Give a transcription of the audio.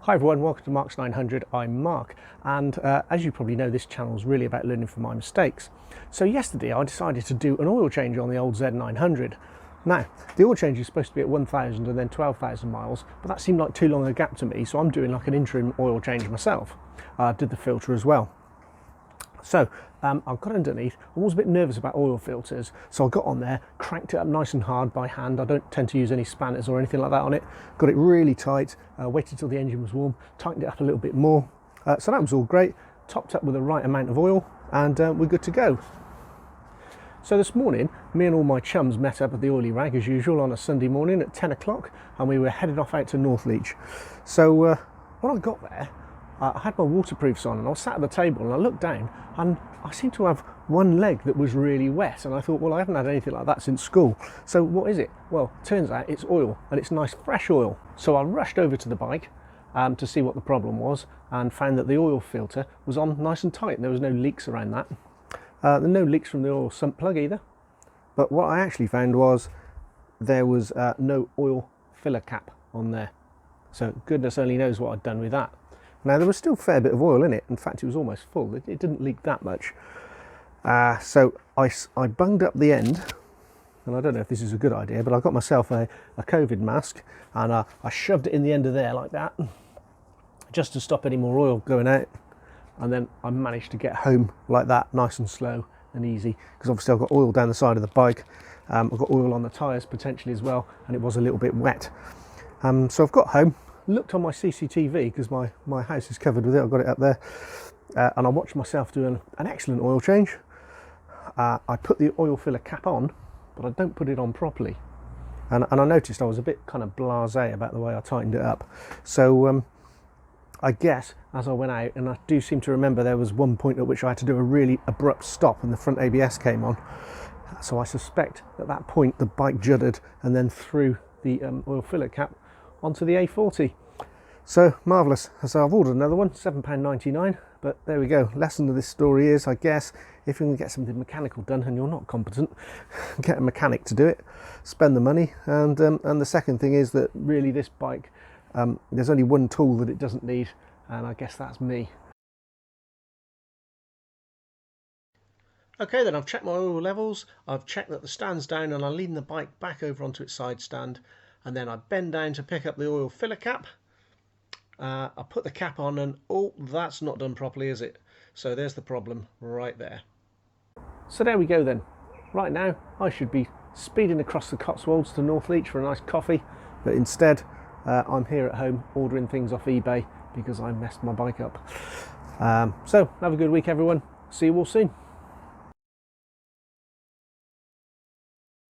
Hi everyone, welcome to Mark's 900. I'm Mark, and as you probably know, this channel is really about learning from my mistakes. So yesterday I decided to do an oil change on the old Z900. Now, the oil change is supposed to be at 1,000 and then 12,000 miles, but that seemed like too long a gap to me, so I'm doing like an interim oil change myself. I did the filter as well. So I got underneath. I was a bit nervous about oil filters, so I got on there, cranked it up nice and hard by hand. I don't tend to use any spanners or anything like that on it. Got it really tight, waited till the engine was warm, tightened it up a little bit more. So that was all great, topped up with the right amount of oil, and we're good to go. So this morning, me and all my chums met up at the oily rag as usual on a Sunday morning at 10 o'clock, and we were headed off out to Northleach. So when I got there, I had my waterproofs on and I was sat at the table and I looked down and I seemed to have one leg that was really wet, and I thought, well, I haven't had anything like that since school, so what is it? Well, turns out it's oil, and it's nice fresh oil. So I rushed over to the bike to see what the problem was, and found that the oil filter was on nice and tight. There was no leaks around that. There were no leaks from the oil sump plug either, but what I actually found was there was no oil filler cap on there, so goodness only knows what I'd done with that. Now, there was still a fair bit of oil in it. In fact, it was almost full. It didn't leak that much. So I bunged up the end, and I don't know if this is a good idea, but I got myself a COVID mask, and I shoved it in the end of there like that, just to stop any more oil going out. And then I managed to get home like that, nice and slow and easy, because obviously I've got oil down the side of the bike. I've got oil on the tyres potentially as well, and it was a little bit wet. So I've got home, looked on my CCTV, because my house is covered with it, I've got it up there, and I watched myself do an excellent oil change. I put the oil filler cap on, but I don't put it on properly, and I noticed I was a bit kind of blasé about the way I tightened it up. So I guess as I went out, and I do seem to remember there was one point at which I had to do a really abrupt stop and the front ABS came on, so I suspect at that point the bike juddered and then threw the oil filler cap onto the A40. So marvellous. So I've ordered another one, £7.99, but there we go. Lesson of this story is, I guess, if you can get something mechanical done and you're not competent, get a mechanic to do it, spend the money. And the second thing is that really this bike, there's only one tool that it doesn't need, and I guess that's me. Okay, then I've checked my oil levels, I've checked that the stand's down, and I lean the bike back over onto its side stand, and then I bend down to pick up the oil filler cap. I put the cap on, and oh, that's not done properly, is it? So there's the problem right there. So there we go then. Right now I should be speeding across the Cotswolds to Northleach for a nice coffee, but instead I'm here at home ordering things off eBay because I messed my bike up. So have a good week everyone, see you all soon.